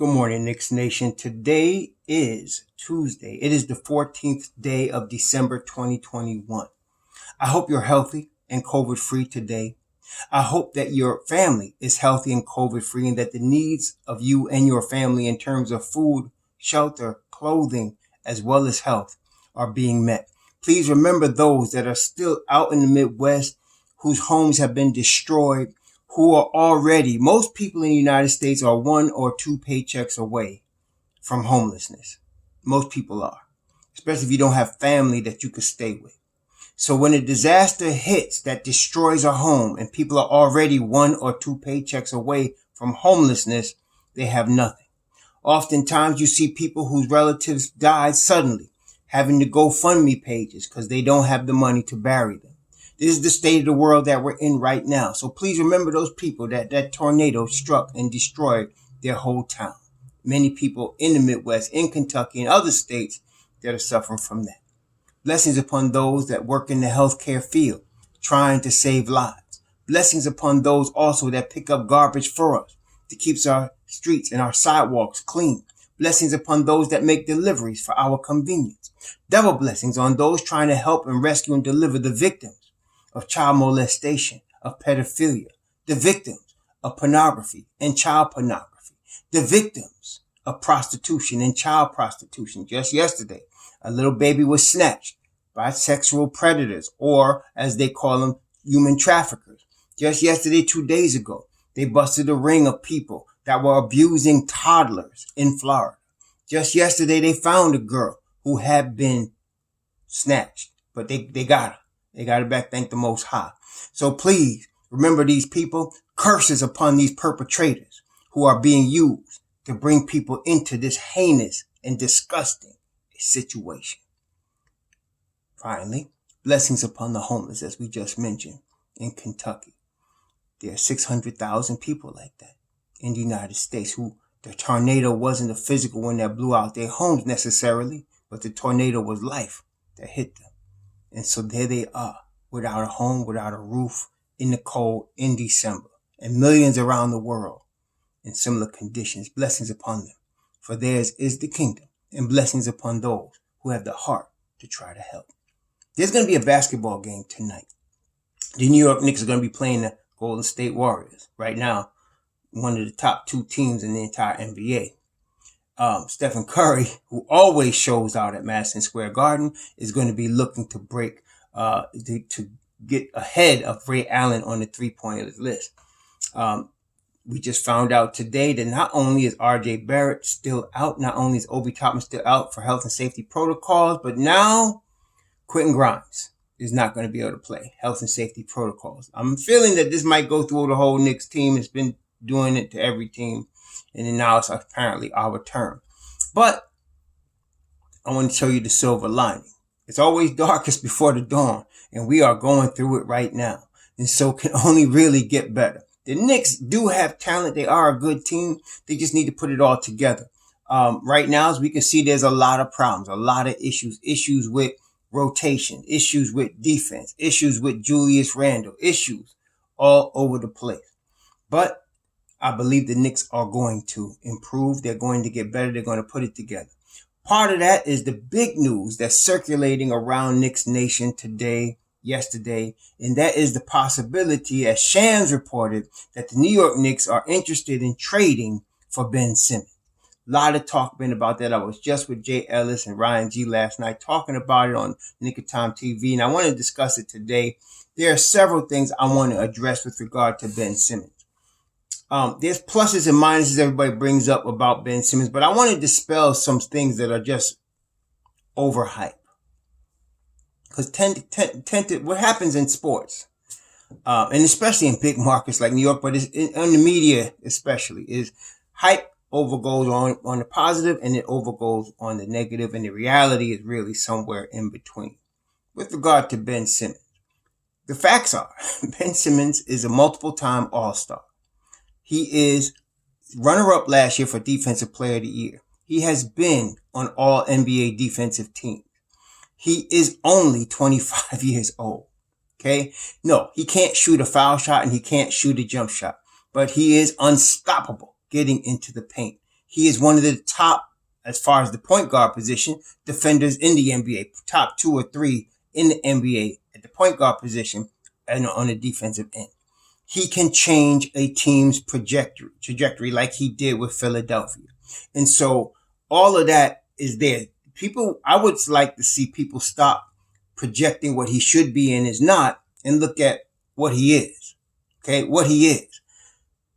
Good morning, Knicks Nation. Today is Tuesday. It is the 14th day of December 2021. I hope you're healthy and COVID-free today. I hope that your family is healthy and COVID-free and that the needs of you and your family in terms of food, shelter, clothing, as well as health are being met. Please remember those that are still out in the Midwest whose homes have been destroyed, who are already, most people in the United States are 1 or 2 paychecks away from homelessness. Most people are, especially if you don't have family that you could stay with. So when a disaster hits that destroys a home and people are already 1 or 2 paychecks away from homelessness, they have nothing. Oftentimes you see people whose relatives died suddenly having to GoFundMe pages because they don't have the money to bury them. This is the state of the world that we're in right now. So please remember those people that tornado struck and destroyed their whole town. Many people in the Midwest, in Kentucky, and other states that are suffering from that. Blessings upon those that work in the healthcare field, trying to save lives. Blessings upon those also that pick up garbage for us to keep our streets and our sidewalks clean. Blessings upon those that make deliveries for our convenience. Double blessings on those trying to help and rescue and deliver the victims of child molestation, of pedophilia, the victims of pornography and child pornography, the victims of prostitution and child prostitution. Just yesterday, a little baby was snatched by sexual predators, or as they call them, human traffickers. Just yesterday, 2 days ago, they busted a ring of people that were abusing toddlers in Florida. Just yesterday, they found a girl who had been snatched, but they got her. They got it back, thank the Most High. So please remember these people, curses upon these perpetrators who are being used to bring people into this heinous and disgusting situation. Finally, blessings upon the homeless, as we just mentioned, in Kentucky. There are 600,000 people like that in the United States who the tornado wasn't a physical one that blew out their homes necessarily, but the tornado was life that hit them. And so there they are, without a home, without a roof, in the cold, in December. And millions around the world in similar conditions. Blessings upon them. For theirs is the kingdom. And blessings upon those who have the heart to try to help. There's going to be a basketball game tonight. The New York Knicks are going to be playing the Golden State Warriors. Right now, one of the top 2 teams in the entire NBA. Stephen Curry, who always shows out at Madison Square Garden, is going to be looking to break, to get ahead of Ray Allen on the 3-point list. We just found out today that not only is R.J. Barrett still out, not only is Obi Toppin still out for health and safety protocols, but now Quentin Grimes is not going to be able to play health and safety protocols. I'm feeling that this might go through the whole Knicks team. It's been doing it to every team. And then now it's apparently our turn. But I want to show you the silver lining. It's always darkest before the dawn. And we are going through it right now. And so can only really get better. The Knicks do have talent. They are a good team. They just need to put it all together. Right now, as we can see, there's a lot of problems, a lot of issues. Issues with rotation, issues with defense, issues with Julius Randle, issues all over the place. But I believe the Knicks are going to improve. They're going to get better. They're going to put it together. Part of that is the big news that's circulating around Knicks Nation today, yesterday, and that is the possibility, as Shams reported, that the New York Knicks are interested in trading for Ben Simmons. A lot of talk been about that. I was just with Jay Ellis and Ryan G last night talking about it on Nick of Time TV, and I want to discuss it today. There are several things I want to address with regard to Ben Simmons. There's pluses and minuses everybody brings up about Ben Simmons, but I want to dispel some things that are just overhyped. Because what happens in sports, and especially in big markets like New York, but in the media especially, is hype overgoes on the positive and it overgoes on the negative, and the reality is really somewhere in between. With regard to Ben Simmons, the facts are Ben Simmons is a multiple-time All-Star. He is runner-up last year for Defensive Player of the Year. He has been on all NBA defensive teams. He is only 25 years old. Okay? No, he can't shoot a foul shot and he can't shoot a jump shot, but he is unstoppable getting into the paint. he is one of the top, as far as the point guard position, defenders in the NBA. Top 2 or 3 in the NBA at the point guard position and on the defensive end. He can change a team's trajectory like he did with Philadelphia. And so all of that is there. I would like to see people stop projecting what he should be and is not and look at what he is. Okay, what he is.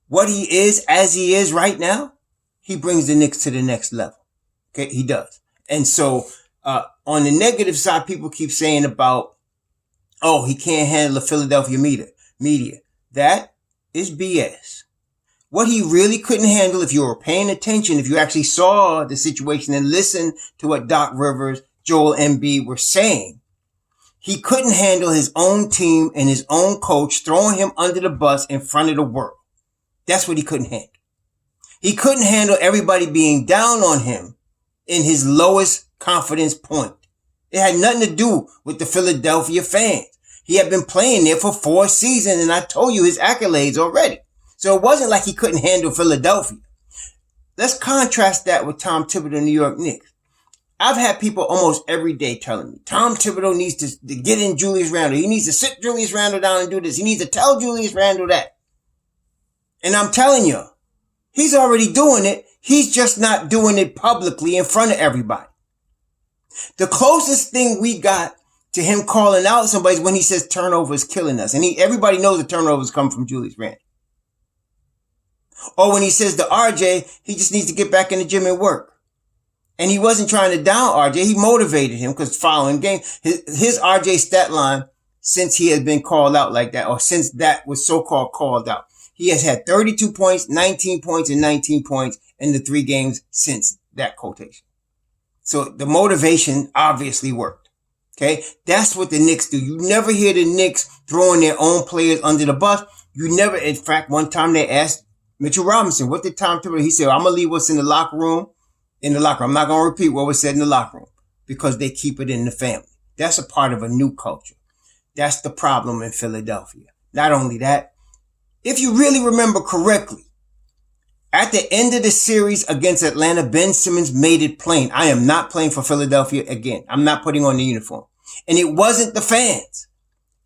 What he is as he is right now, he brings the Knicks to the next level. Okay, he does. And so on the negative side, people keep saying about, oh, he can't handle the Philadelphia media. That is BS. What he really couldn't handle, if you were paying attention, if you actually saw the situation and listened to what Doc Rivers, Joel Embiid were saying, he couldn't handle his own team and his own coach throwing him under the bus in front of the world. That's what he couldn't handle. He couldn't handle everybody being down on him in his lowest confidence point. It had nothing to do with the Philadelphia fans. He had been playing there for 4 seasons, and I told you his accolades already. So it wasn't like he couldn't handle Philadelphia. Let's contrast that with Tom Thibodeau, New York Knicks. I've had people almost every day telling me, Tom Thibodeau needs to get in Julius Randle. He needs to sit Julius Randle down and do this. He needs to tell Julius Randle that. And I'm telling you, he's already doing it. He's just not doing it publicly in front of everybody. The closest thing we got to him calling out somebody is when he says turnover is killing us. And everybody knows the turnovers come from Julius Randle. Or when he says to RJ, he just needs to get back in the gym and work. And he wasn't trying to down RJ. He motivated him because following game, his RJ stat line, since he has been called out like that, or since that was so-called called out, he has had 32 points, 19 points, and 19 points in the 3 games since that quotation. So the motivation obviously worked. Okay. That's what the Knicks do. You never hear the Knicks throwing their own players under the bus. You never, in fact, one time they asked Mitchell Robinson, what did Tom Thibodeau? He said, I'm going to leave what's in the locker room. I'm not going to repeat what was said in the locker room because they keep it in the family. That's a part of a new culture. That's the problem in Philadelphia. Not only that, if you really remember correctly, at the end of the series against Atlanta, Ben Simmons made it plain. I am not playing for Philadelphia again. I'm not putting on the uniform. And it wasn't the fans.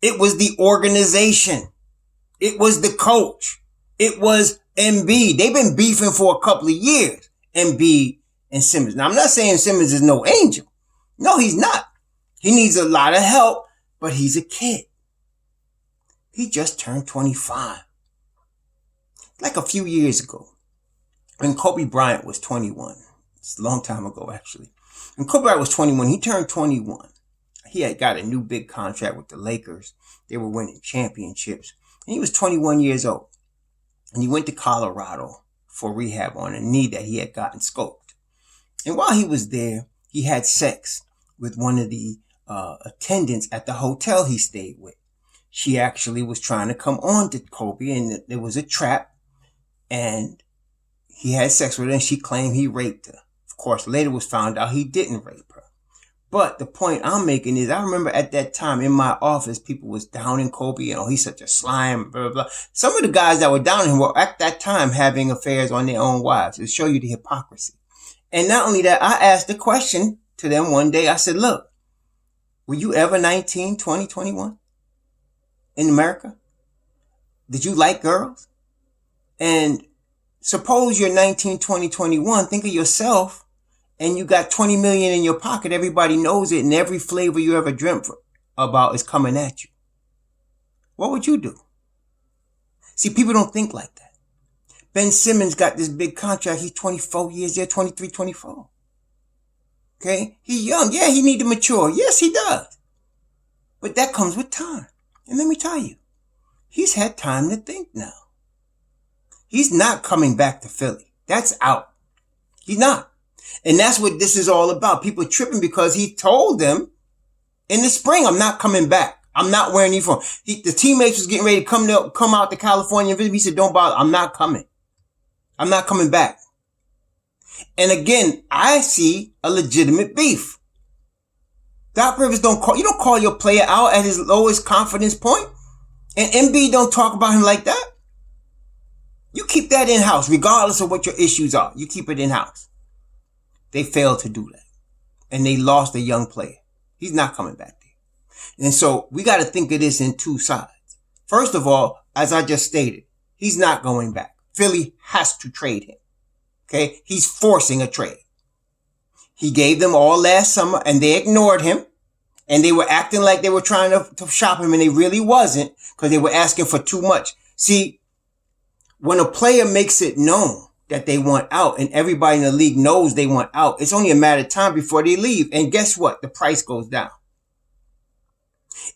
It was the organization. It was the coach. It was Embiid. They've been beefing for a couple of years, Embiid and Simmons. Now, I'm not saying Simmons is no angel. No, he's not. He needs a lot of help, but he's a kid. He just turned 25. Like a few years ago, when Kobe Bryant was 21. It's a long time ago, actually. When Kobe Bryant was 21, he turned 21. He had got a new big contract with the Lakers. They were winning championships. And he was 21 years old. And he went to Colorado for rehab on a knee that he had gotten scoped. And while he was there, he had sex with one of the attendants at the hotel he stayed with. She actually was trying to come on to Kobe, and there was a trap. And he had sex with her, and she claimed he raped her. Of course, later was found out he didn't rape her. But the point I'm making is, I remember at that time in my office, people was downing Kobe, he's such a slime, blah, blah, blah. Some of the guys that were downing him were at that time having affairs on their own wives. To show you the hypocrisy. And not only that, I asked the question to them one day. I said, look, were you ever 19, 20, 21 in America? Did you like girls? And suppose you're 19, 20, 21. Think of yourself and you got 20 million in your pocket. Everybody knows it, and every flavor you ever dreamt about is coming at you. What would you do? See, people don't think like that. Ben Simmons got this big contract. He's 24 years there, 23, 24. Okay? He's young. Yeah, he need to mature. Yes, he does. But that comes with time. And let me tell you, he's had time to think now. He's not coming back to Philly. That's out. He's not. And that's what this is all about. People tripping because he told them in the spring, I'm not coming back. I'm not wearing uniform. The teammates was getting ready to come out to California and visit me. He said, don't bother. I'm not coming. I'm not coming back. And again, I see a legitimate beef. Doc Rivers you don't call your player out at his lowest confidence point. And Embiid don't talk about him like that. You keep that in-house, regardless of what your issues are. You keep it in-house. They failed to do that. And they lost a young player. He's not coming back there. And so we got to think of this in two sides. First of all, as I just stated, he's not going back. Philly has to trade him. Okay? He's forcing a trade. He gave them all last summer and they ignored him. And they were acting like they were trying to shop him, and they really wasn't, because they were asking for too much. See, when a player makes it known that they want out and everybody in the league knows they want out, it's only a matter of time before they leave. And guess what? The price goes down.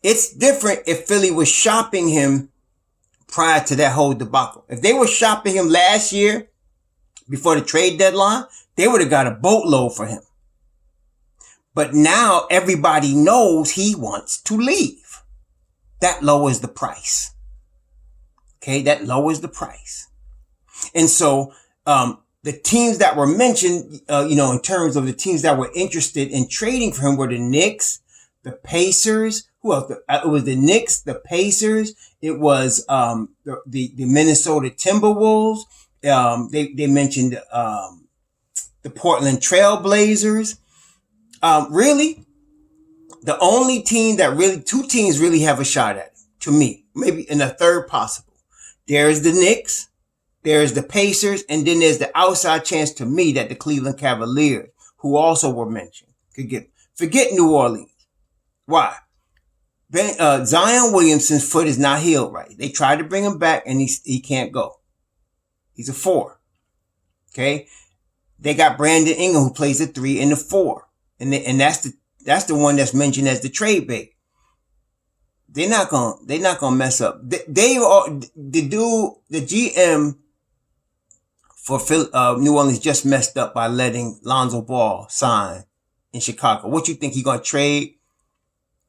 It's different if Philly was shopping him prior to that whole debacle. If they were shopping him last year before the trade deadline, they would have got a boatload for him. But now everybody knows he wants to leave. That lowers the price. Okay, that lowers the price. And so the teams that were mentioned, in terms of the teams that were interested in trading for him were the Knicks, the Pacers. Who else? It was the Knicks, the Pacers. It was the Minnesota Timberwolves. They mentioned the Portland Trail Blazers. Really, the only team two teams really have a shot at it, to me, maybe in a third possible. There's the Knicks, there's the Pacers, and then there's the outside chance to me that the Cleveland Cavaliers, who also were mentioned, could get. Forget New Orleans. Why? Zion Williamson's foot is not healed right. They tried to bring him back and he can't go. He's a 4. Okay. They got Brandon Ingram, who plays the 3 and the 4. And that's the one that's mentioned as the trade bait. They're not gonna mess up. The GM for New Orleans just messed up by letting Lonzo Ball sign in Chicago. What you think, he gonna trade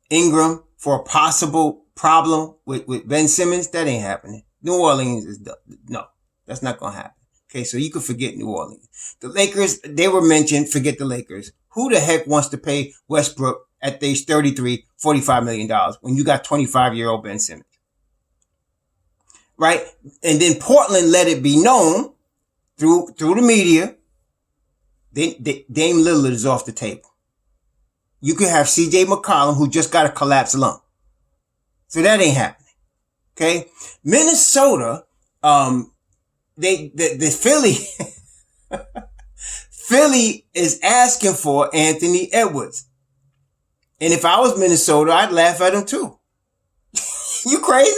Ingram for a possible problem with Ben Simmons? That ain't happening. New Orleans is done. No, that's not gonna happen. Okay, so you can forget New Orleans. The Lakers, they were mentioned. Forget the Lakers. Who the heck wants to pay Westbrook at age 33, $45 million when you got 25-year-old Ben Simmons? Right? And then Portland let it be known through the media, Dame Lillard is off the table. You could have CJ McCollum, who just got a collapsed lung. So that ain't happening. Okay? Minnesota, the Philly, Philly is asking for Anthony Edwards. And if I was Minnesota, I'd laugh at him too. You crazy?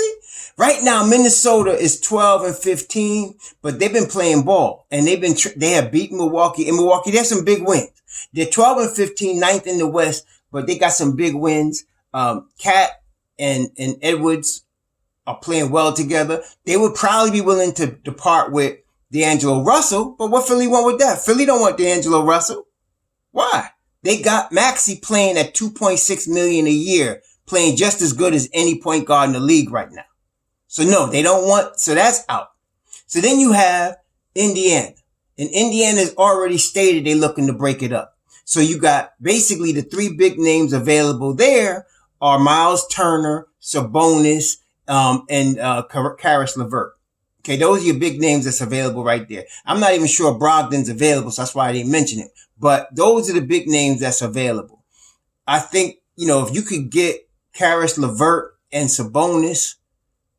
Right now, Minnesota is 12-15, but they've been playing ball and they have beaten Milwaukee. In Milwaukee, there's some big wins. They're 12-15, ninth in the West, but they got some big wins. Cat and Edwards are playing well together. They would probably be willing to depart with D'Angelo Russell, but what Philly want with that? Philly don't want D'Angelo Russell. Why? They got Maxey playing at $2.6 million a year, playing just as good as any point guard in the league right now. So no, they don't want, so that's out. So then you have Indiana. And Indiana's already stated they're looking to break it up. So you got basically the 3 big names available there are Miles Turner, Sabonis, and Karis LeVert. Okay, those are your big names that's available right there. I'm not even sure Brogdon's available, so that's why I didn't mention it. But those are the big names that's available. I think, if you could get Karis LeVert and Sabonis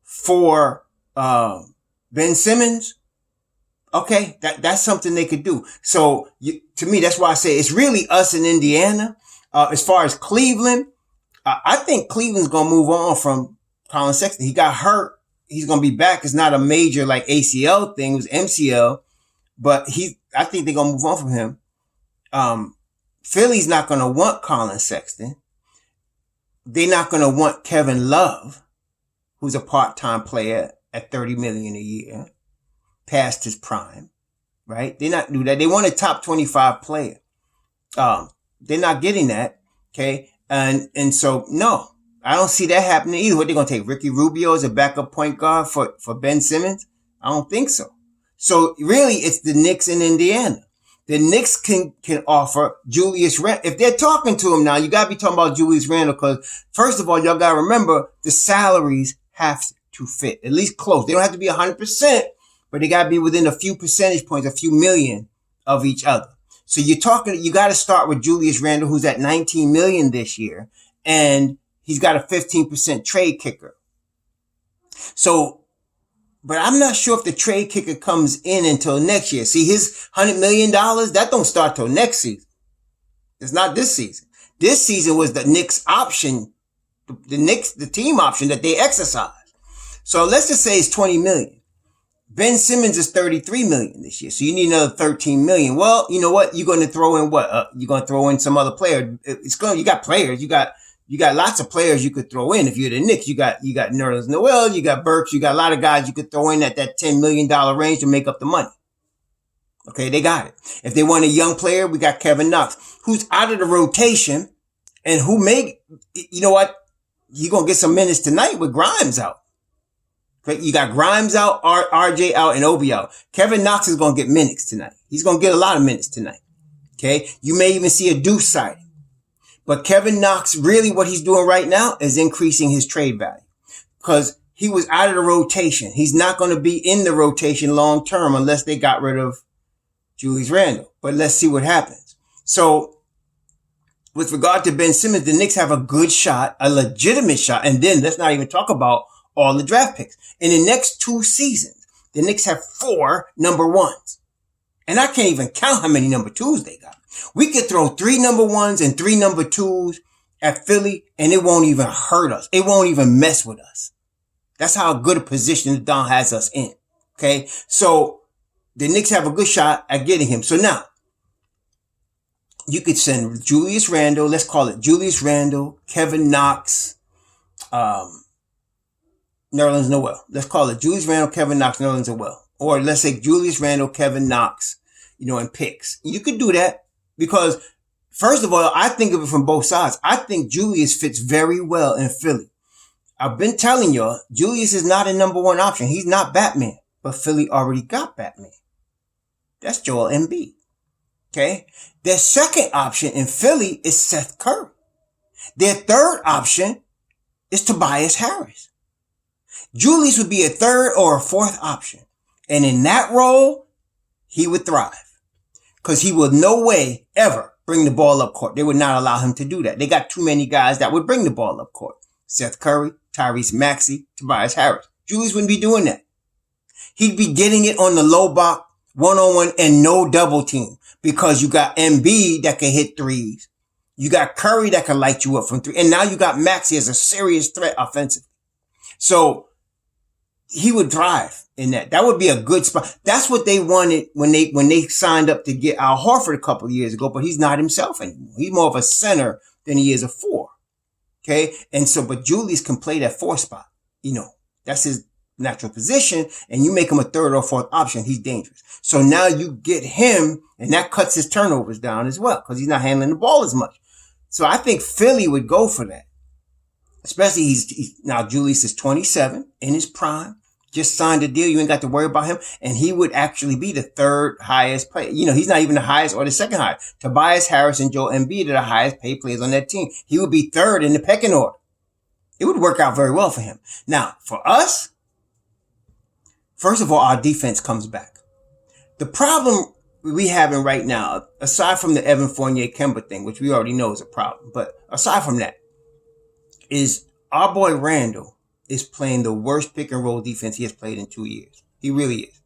for Ben Simmons, okay, that's something they could do. So to me, that's why I say it's really us in Indiana. As far as Cleveland, I think Cleveland's going to move on from Colin Sexton. He got hurt. He's going to be back. It's not a major like ACL thing. It was MCL, but I think they're going to move on from him. Philly's not going to want Colin Sexton. They're not going to want Kevin Love, who's a part-time player at $30 million a year, past his prime, right? They're not do that. They want a top 25 player. They're not getting that. Okay. And so no, I don't see that happening either. What, they're going to take Ricky Rubio as a backup point guard for Ben Simmons? I don't think so. So really it's the Knicks in Indiana. The Knicks can offer Julius Randle. If they're talking to him now, you got to be talking about Julius Randle, because first of all, y'all got to remember the salaries have to fit, at least close. They don't have to be 100%, but they got to be within a few percentage points, a few million of each other. So you got to start with Julius Randle, who's at 19 million this year, and he's got a 15% trade kicker. So, but I'm not sure if the trade kicker comes in until next year. See, his $100 million, that don't start till next season. It's not this season. This season was the Knicks option, the team option that they exercised. So let's just say it's 20 million. Ben Simmons is 33 million this year. So you need another 13 million. Well, you know what? You're going to throw in what? You're going to throw in some other player. You got players. You got lots of players you could throw in. If you're the Knicks, you got Nerlens Noel, you got Burks, you got a lot of guys you could throw in at that $10 million range to make up the money. Okay, they got it. If they want a young player, we got Kevin Knox, who's out of the rotation and who you know what? You're going to get some minutes tonight with Grimes out. Okay, you got Grimes out, RJ out, and Obi out. Kevin Knox is going to get minutes tonight. He's going to get a lot of minutes tonight. Okay, you may even see a Deuce sighting. But Kevin Knox, really what he's doing right now is increasing his trade value because he was out of the rotation. He's not going to be in the rotation long term unless they got rid of Julius Randle. But let's see what happens. So with regard to Ben Simmons, the Knicks have a good shot, a legitimate shot. And then let's not even talk about all the draft picks. In the next 2 seasons, the Knicks have 4 number 1s. And I can't even count how many number 2s they got. We could throw 3 number 1s and 3 number 2s at Philly and it won't even hurt us. It won't even mess with us. That's how good a position the Don has us in. Okay. So the Knicks have a good shot at getting him. So now you could send Julius Randle. Let's call it Julius Randle, Kevin Knox, Nerlens Noel. Let's call it Julius Randle, Kevin Knox, Nerlens Noel. Or let's say Julius Randle, Kevin Knox, and picks. You could do that. Because, first of all, I think of it from both sides. I think Julius fits very well in Philly. I've been telling y'all, Julius is not a number 1 option. He's not Batman. But Philly already got Batman. That's Joel Embiid. Okay? Their second option in Philly is Seth Curry. Their third option is Tobias Harris. Julius would be a third or a fourth option. And in that role, he would thrive. Because he will no way ever bring the ball up court. They would not allow him to do that. They got too many guys that would bring the ball up court. Seth Curry, Tyrese Maxey, Tobias Harris. Julius wouldn't be doing that. He'd be getting it on the low block, 1-on-1 and no double team. Because you got Embiid that can hit threes. You got Curry that can light you up from 3. And now you got Maxey as a serious threat offensively. So he would thrive in that. That would be a good spot. That's what they wanted when they signed up to get Al Horford a couple of years ago, but he's not himself anymore. He's more of a center than he is a 4. Okay. And so, but Julius can play that 4 spot. That's his natural position. And you make him a third or fourth option. He's dangerous. So now you get him and that cuts his turnovers down as well because he's not handling the ball as much. So I think Philly would go for that. Especially now Julius is 27 in his prime. Just signed a deal. You ain't got to worry about him. And he would actually be the third highest player. He's not even the highest or the second highest. Tobias Harris and Joel Embiid are the highest paid players on that team. He would be third in the pecking order. It would work out very well for him. Now, for us, first of all, our defense comes back. The problem we having right now, aside from the Evan Fournier-Kemba thing, which we already know is a problem, but aside from that, is our boy Randle is playing the worst pick and roll defense he has played in 2 years. He really is.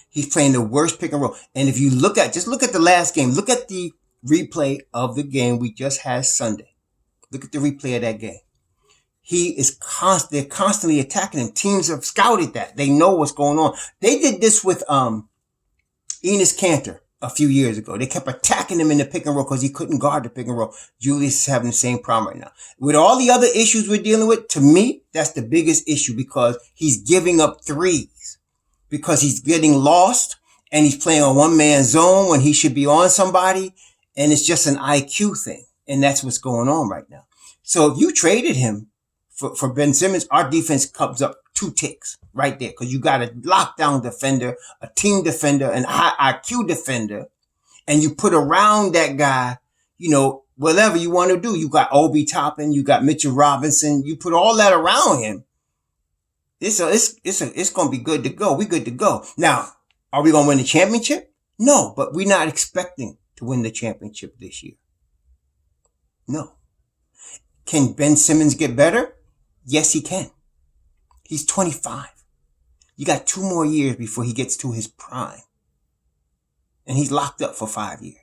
He's playing the worst pick and roll. And if you look at the last game, look at the replay of the game we just had Sunday. Look at the replay of that game. They're constantly attacking him. Teams have scouted that. They know what's going on. They did this with, Enes Kanter a few years ago. They kept attacking him in the pick and roll because he couldn't guard the pick and roll. Julius is having the same problem right now. With all the other issues we're dealing with, to me, that's the biggest issue because he's giving up threes. Because he's getting lost and he's playing on one-man zone when he should be on somebody. And it's just an IQ thing. And that's what's going on right now. So if you traded him for Ben Simmons, our defense comes up 2 ticks right there. Cause you got a lockdown defender, a team defender, an high IQ defender. And you put around that guy, whatever you want to do. You got Obi Toppin, you got Mitchell Robinson. You put all that around him. It's going to be good to go. We good to go. Now, are we going to win the championship? No, but we're not expecting to win the championship this year. No. Can Ben Simmons get better? Yes, he can. He's 25. You got 2 more years before he gets to his prime. And he's locked up for 5 years.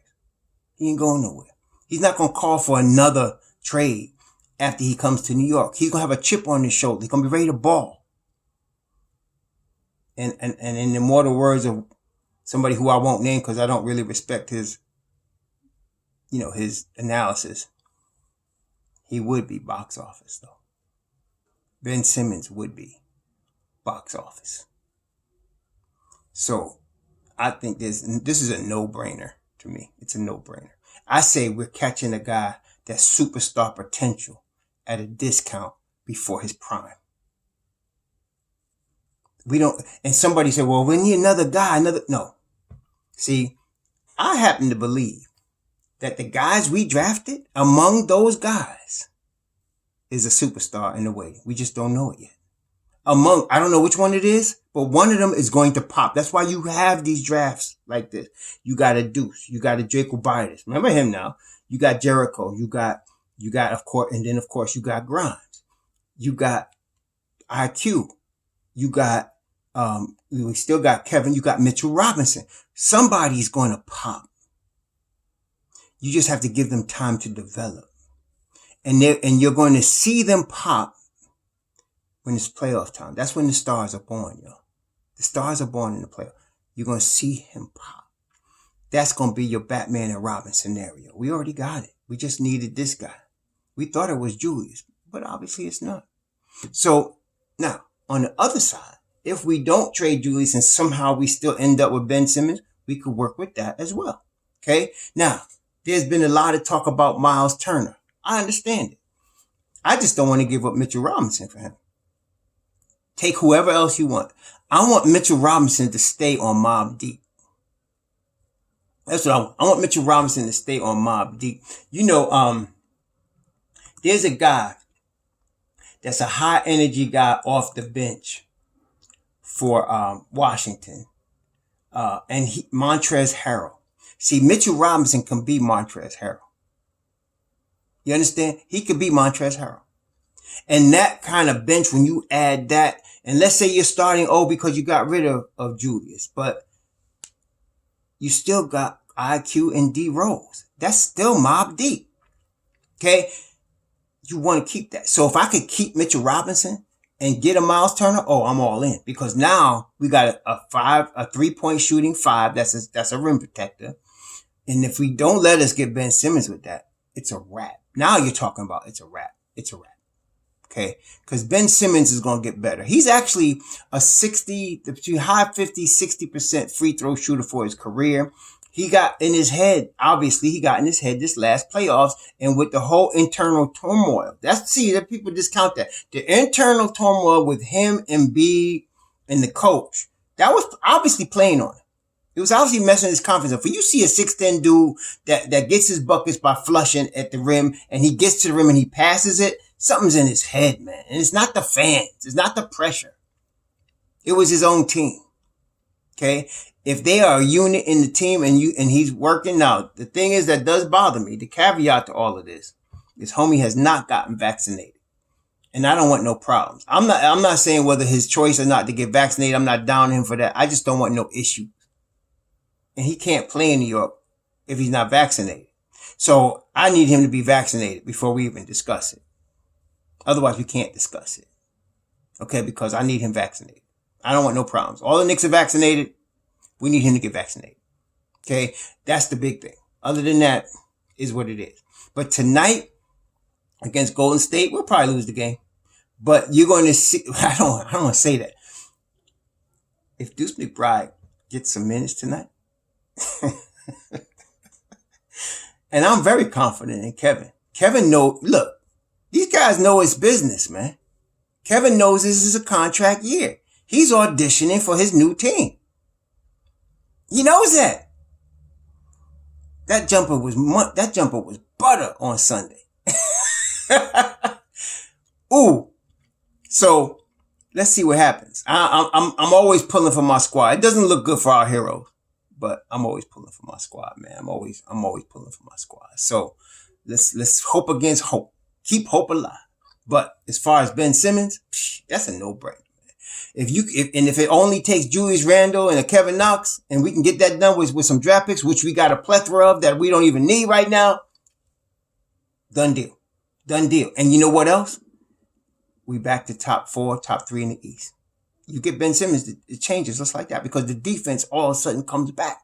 He ain't going nowhere. He's not going to call for another trade after he comes to New York. He's going to have a chip on his shoulder. He's going to be ready to ball. And in the immortal words of somebody who I won't name because I don't really respect his analysis, he would be box office, though. Ben Simmons would be box office. So I think this is a no-brainer to me. It's a no-brainer. I say we're catching a guy that's superstar potential at a discount before his prime. We don't, and somebody said, well, we need another guy, no. See, I happen to believe that the guys we drafted, among those guys, is a superstar in a way. We just don't know it yet. I don't know which one it is, but one of them is going to pop. That's why you have these drafts like this. You got a Deuce. You got a Jacobitis. Remember him now. You got Jericho. You got, of course, and then, of course, you got Grimes. You got IQ. You got, we still got Kevin. You got Mitchell Robinson. Somebody's going to pop. You just have to give them time to develop. And you're going to see them pop when it's playoff time. That's when the stars are born, yo. The stars are born in the playoff. You're going to see him pop. That's going to be your Batman and Robin scenario. We already got it. We just needed this guy. We thought it was Julius, but obviously it's not. So now, on the other side, if we don't trade Julius and somehow we still end up with Ben Simmons, we could work with that as well. Okay? Now, there's been a lot of talk about Miles Turner. I understand it. I just don't want to give up Mitchell Robinson for him. Take whoever else you want. I want Mitchell Robinson to stay on Mobb Deep. That's what I want. I want Mitchell Robinson to stay on Mobb Deep. You know, there's a guy that's a high energy guy off the bench for Washington. And Montrezl Harrell. See, Mitchell Robinson can be Montrezl Harrell. You understand? He could be Montrezl Harrell. And that kind of bench, when you add that, and let's say you're starting because you got rid of Julius, but you still got IQ and D Rose. That's still Mobb Deep. Okay? You want to keep that. So if I could keep Mitchell Robinson and get a Miles Turner, I'm all in. Because now we got a 3-point shooting 5. That's a rim protector. And if we don't let us get Ben Simmons with that, it's a wrap. Now you're talking about it's a wrap. It's a wrap. Okay? Because Ben Simmons is going to get better. He's actually a between high 50, 60% free throw shooter for his career. He got in his head, obviously, this last playoffs, and with the whole internal turmoil. That people discount that. The internal turmoil with him and B and the coach, that was obviously playing on him. It was obviously messing his confidence up. For you see a 6'10" dude that gets his buckets by flushing at the rim, and he gets to the rim and he passes it, something's in his head, man. And it's not the fans. It's not the pressure. It was his own team. Okay? If they are a unit in the team and he's working out, the thing is that does bother me. The caveat to all of this is homie has not gotten vaccinated. And I don't want no problems. I'm not saying whether his choice or not to get vaccinated. I'm not down him for that. I just don't want no issue. And he can't play in New York if he's not vaccinated. So I need him to be vaccinated before we even discuss it. Otherwise, we can't discuss it. Okay? Because I need him vaccinated. I don't want no problems. All the Knicks are vaccinated. We need him to get vaccinated. Okay? That's the big thing. Other than that, is what it is. But tonight, against Golden State, we'll probably lose the game. But you're going to see, I don't want to say that. If Deuce McBride gets some minutes tonight, and I'm very confident in Kevin. Kevin look, these guys know his business, man. Kevin knows this is a contract year. He's auditioning for his new team. He knows that. That jumper was butter on Sunday. Ooh. So let's see what happens. I'm always pulling for my squad. It doesn't look good for our heroes, but I'm always pulling for my squad, man. I'm always pulling for my squad. So let's hope against hope. Keep hope alive. But as far as Ben Simmons, that's a no-brainer. If it only takes Julius Randle and a Kevin Knox, and we can get that done with some draft picks, which we got a plethora of that we don't even need right now, done deal. Done deal. And you know what else? We back to top 4, top 3 in the East. You get Ben Simmons, it changes just like that because the defense all of a sudden comes back.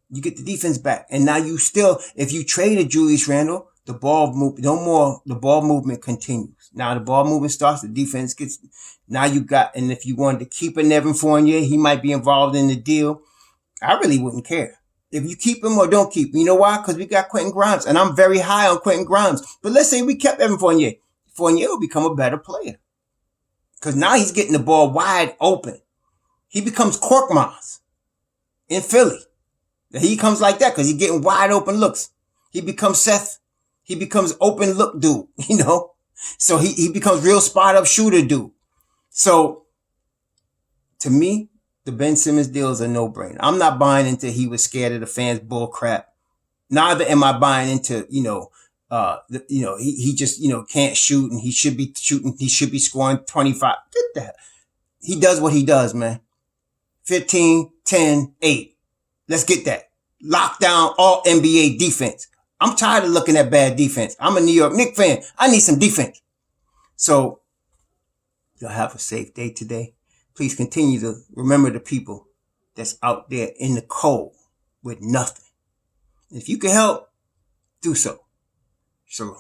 You get the defense back. And now you still, if you traded Julius Randle, the ball movement continues. Now the ball movement starts, the defense gets, now you got, and if you wanted to keep a Evan Fournier, he might be involved in the deal. I really wouldn't care. If you keep him or don't keep him. You know why? Because we got Quentin Grimes, and I'm very high on Quentin Grimes. But let's say we kept Evan Fournier. Fournier will become a better player. Because now he's getting the ball wide open. He becomes Korkmaz in Philly. He comes like that because he's getting wide open looks. He becomes Seth. He becomes open look dude, you know. So he becomes real spot up shooter dude. So to me, the Ben Simmons deal is a no-brainer. I'm not buying into he was scared of the fans bull crap. Neither am I buying into, he just, can't shoot and he should be shooting. He should be scoring 25. Get that. He does what he does, man. 15, 10, 8. Let's get that. Lock down all NBA defense. I'm tired of looking at bad defense. I'm a New York Knicks fan. I need some defense. So y'all have a safe day today. Please continue to remember the people that's out there in the cold with nothing. If you can help, do so. Shalom.